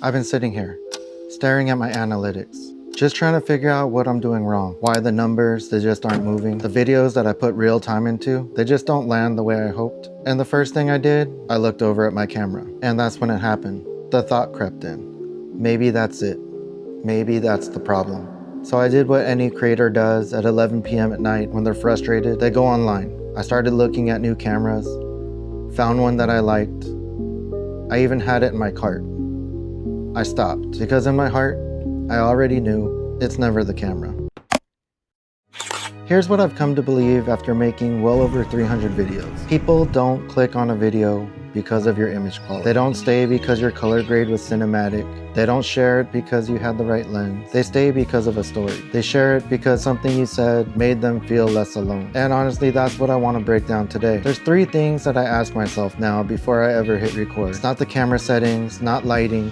I've been sitting here, staring at my analytics, just trying to figure out what I'm doing wrong. Why the numbers, they just aren't moving. The videos that I put real time into, they just don't land the way I hoped. And the first thing I did, I looked over at my camera. And that's when it happened. The thought crept in. Maybe that's it. Maybe that's the problem. So I did what any creator does at 11 p.m. at night when they're frustrated. They go online. I started looking at new cameras, found one that I liked. I even had it in my cart. I stopped because in my heart, I already knew it's never the camera. Here's what I've come to believe after making well over 300 videos. People don't click on a video because of your image quality. They don't stay because your color grade was cinematic. They don't share it because you had the right lens. They stay because of a story. They share it because something you said made them feel less alone. And honestly, that's what I want to break down today. There's 3 things that I ask myself now before I ever hit record. It's not the camera settings, not lighting.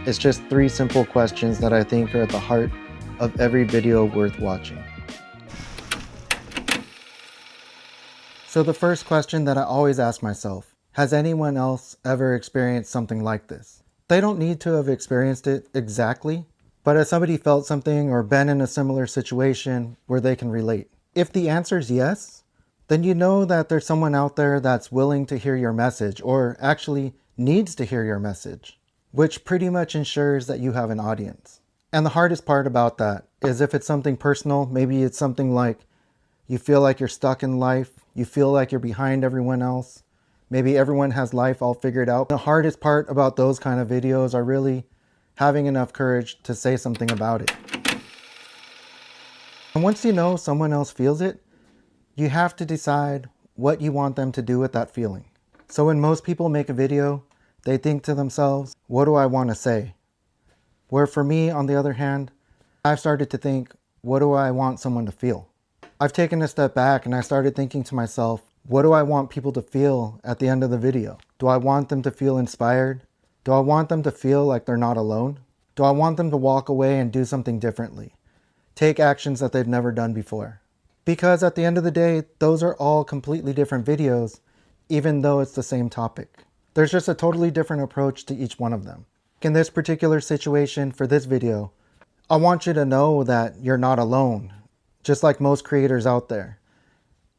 It's just 3 simple questions that I think are at the heart of every video worth watching. So the first question that I always ask myself, has anyone else ever experienced something like this? They don't need to have experienced it exactly, but has somebody felt something or been in a similar situation where they can relate? If the answer is yes, then you know that there's someone out there that's willing to hear your message or actually needs to hear your message, which pretty much ensures that you have an audience. And the hardest part about that is if it's something personal, maybe it's something like you feel like you're stuck in life, you feel like you're behind everyone else, maybe everyone has life all figured out. The hardest part about those kind of videos are really having enough courage to say something about it. And once you know someone else feels it, you have to decide what you want them to do with that feeling. So when most people make a video, they think to themselves, what do I want to say? Where for me, on the other hand, I've started to think, what do I want someone to feel? I've taken a step back and I started thinking to myself, what do I want people to feel at the end of the video? Do I want them to feel inspired? Do I want them to feel like they're not alone? Do I want them to walk away and do something differently? Take actions that they've never done before? Because at the end of the day, those are all completely different videos, even though it's the same topic. There's just a totally different approach to each one of them. In this particular situation for this video, I want you to know that you're not alone. Just like most creators out there,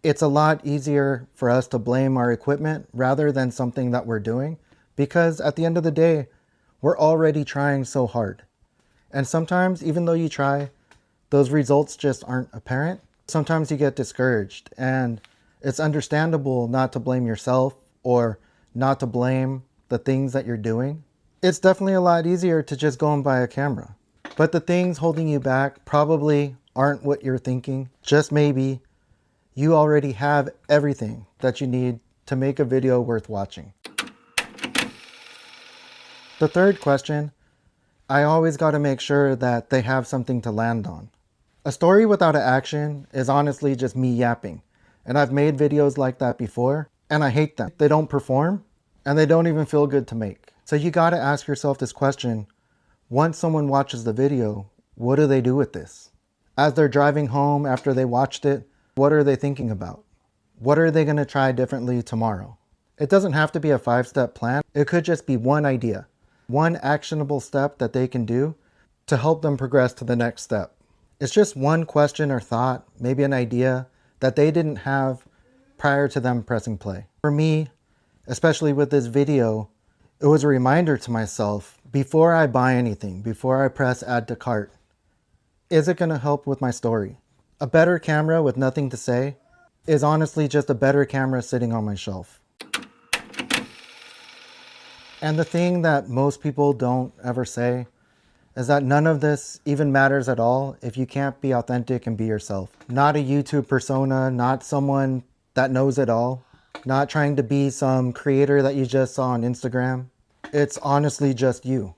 it's a lot easier for us to blame our equipment rather than something that we're doing, because at the end of the day, we're already trying so hard. And sometimes, even though you try, those results just aren't apparent. Sometimes you get discouraged, and it's understandable not to blame yourself or not to blame the things that you're doing. It's definitely a lot easier to just go and buy a camera. But the things holding you back probably aren't what you're thinking. Just maybe you already have everything that you need to make a video worth watching. The third question, I always got to make sure that they have something to land on. A story without an action is honestly just me yapping. And I've made videos like that before, and I hate them. They don't perform, and they don't even feel good to make. So you got to ask yourself this question, once someone watches the video, what do they do with this? As they're driving home after they watched it, what are they thinking about? What are they going to try differently tomorrow? It doesn't have to be a 5-step plan. It could just be one idea, one actionable step that they can do to help them progress to the next step. It's just one question or thought, maybe an idea that they didn't have prior to them pressing play. For me, especially with this video, it was a reminder to myself, before I buy anything, before I press add to cart, is it going to help with my story? A better camera with nothing to say is honestly just a better camera sitting on my shelf. And the thing that most people don't ever say is that none of this even matters at all if you can't be authentic and be yourself. Not a YouTube persona, not someone that knows it all, not trying to be some creator that you just saw on Instagram. It's honestly just you.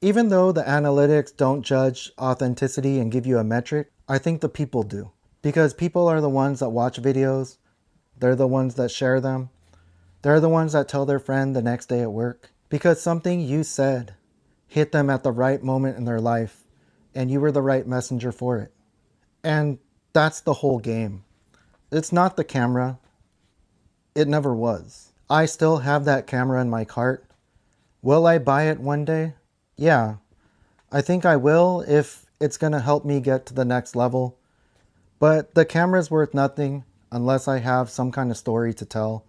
Even though the analytics don't judge authenticity and give you a metric, I think the people do. Because people are the ones that watch videos, they're the ones that share them, they're the ones that tell their friend the next day at work. Because something you said hit them at the right moment in their life, and you were the right messenger for it. And that's the whole game. It's not the camera. It never was. I still have that camera in my cart. Will I buy it one day? Yeah, I think I will if it's going to help me get to the next level. But the camera's worth nothing unless I have some kind of story to tell.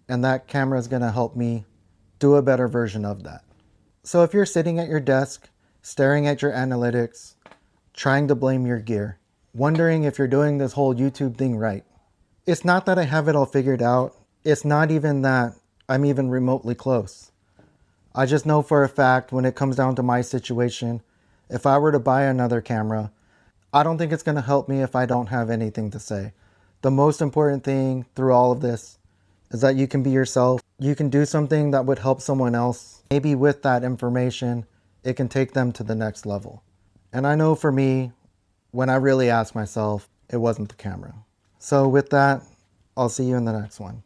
And that camera is going to help me do a better version of that. So if you're sitting at your desk, staring at your analytics, trying to blame your gear, wondering if you're doing this whole YouTube thing right, it's not that I have it all figured out. It's not even that I'm even remotely close. I just know for a fact when it comes down to my situation, if I were to buy another camera, I don't think it's going to help me if I don't have anything to say. The most important thing through all of this is that you can be yourself. You can do something that would help someone else. Maybe with that information, it can take them to the next level. And I know for me, when I really asked myself, it wasn't the camera. So with that, I'll see you in the next one.